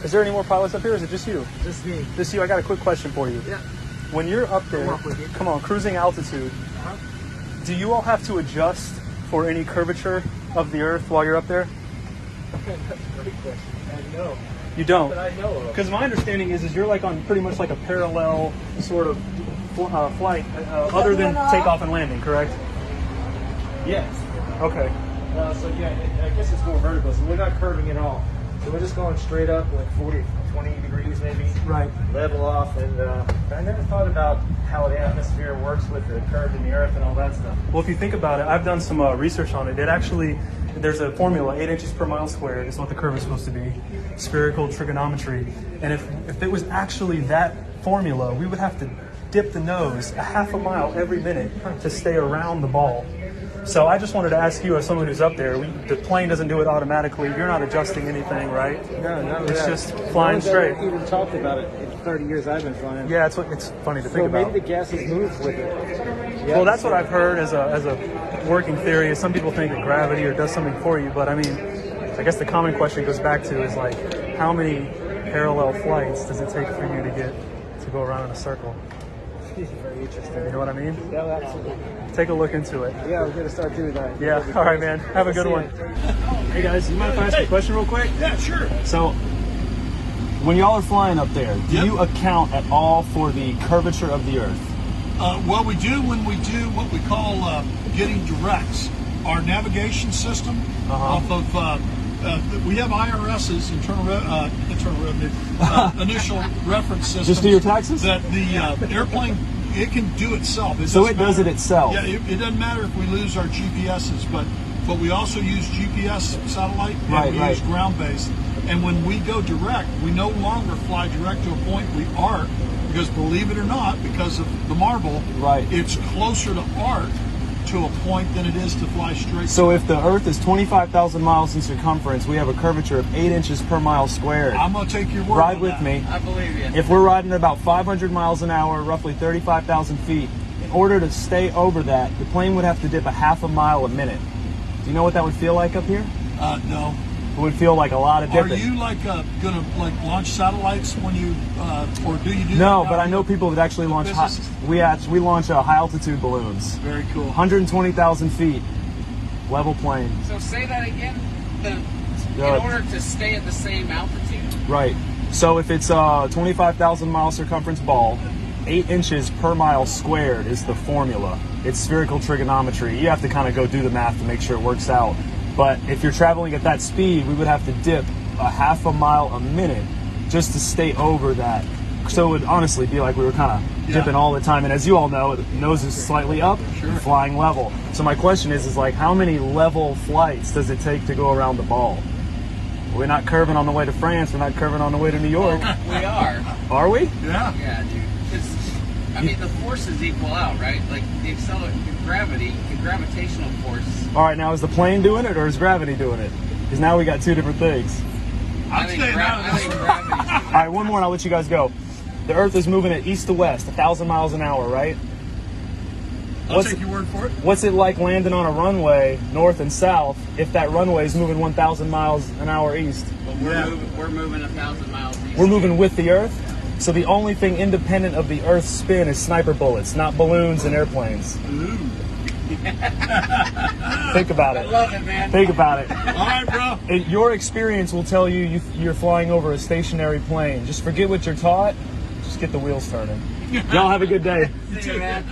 Is there any more pilots up here, or is it just you? Just me. Just you. I got a quick question for you. Yeah. When you're up there, come on, cruising altitude, do you all have to adjust for any curvature of the Earth while you're up there? That's a great question. No. You don't? But I know of. Because my understanding is you're like on pretty much like a parallel sort of flight, other than takeoff and landing, correct? Yes. Okay. So yeah, I guess it's more vertical. So we're not curving at all. So we're just going straight up, like 40, 20 degrees maybe. Right. Level off, and I never thought about how the atmosphere works with the curve in the Earth and all that stuff. Well, if you think about it, I've done some research on it. It actually, there's a formula, 8 inches per mile squared is what the curve is supposed to be, spherical trigonometry. And if it was actually that formula, we would have to dip the nose a half a mile every minute to stay around the ball. So I just wanted to ask you, as someone who's up there, the plane doesn't do it automatically. You're not adjusting anything, right? No, none of it's that. just flying straight. I even talked about it in 30 years I've been flying. Yeah, it's funny to think about. So maybe the gases move with it. Well, that's what I've heard as a working theory. Is some people think that gravity or does something for you, but I mean, I guess the common question goes back to is like, how many parallel flights does it take for you to go around in a circle? Very interesting. You know what I mean? Yeah, absolutely. Take a look into it. Yeah, we're going to start doing that. Yeah, all right, man. Have a good one. Hey, guys, you mind if I ask you a question real quick? Yeah, sure. So, when y'all are flying up there, do you account at all for the curvature of the Earth? Well, we do when we do what we call getting directs. Our navigation system off of, we have IRS's internal revenue, initial reference system. Just do your taxes? That the airplane, it can do itself. So it does it itself? Yeah, it doesn't matter if we lose our GPSs, but we also use GPS satellite and we use ground-based. And when we go direct, we no longer fly direct to a point. We arc, because believe it or not, because of the marble, it's closer to arc to a point than it is to fly straight. So if the Earth is 25,000 miles in circumference, we have a curvature of 8 inches per mile squared. I'm going to take your word Ride on with that. me. I believe you. If we're riding at about 500 miles an hour, roughly 35,000 feet, in order to stay over that, the plane would have to dip a half a mile a minute. Do you know what that would feel like up here? No. It would feel like a lot of dipping. Are you like going to launch satellites when you, or do you do No, that? but I know people that actually launch we launch high altitude balloons. Very cool. 120,000 feet, level plane. So say that again. In order to stay at the same altitude. Right. So if it's a 25,000 mile circumference ball, 8 inches per mile squared is the formula. It's spherical trigonometry. You have to kind of go do the math to make sure it works out. But if you're traveling at that speed, we would have to dip a half a mile a minute just to stay over that. So it would honestly be like we were kind of dipping all the time. And as you all know, the nose is slightly up, flying level. So my question is like, how many level flights does it take to go around the ball? We're not curving on the way to France. We're not curving on the way to New York. We are. Are we? Yeah. Yeah, dude. I mean, the forces equal out, right? Like the gravity, the gravitational force. All right, now is the plane doing it or is gravity doing it? Because now we got two different things. I think gravity's All right, one more and I'll let you guys go. The Earth is moving at east to west, 1,000 miles an hour, right? I'll take your word for it. What's it like landing on a runway north and south if that runway is moving 1,000 miles an hour east? Well, we're moving 1,000 miles east. We're moving with the Earth? So the only thing independent of the Earth's spin is sniper bullets, not balloons and airplanes. Ooh. Think about it. I love it, man. Think about it. All right, bro. Your experience will tell you you're flying over a stationary plane. Just forget what you're taught. Just get the wheels turning. Y'all have a good day. See you, man.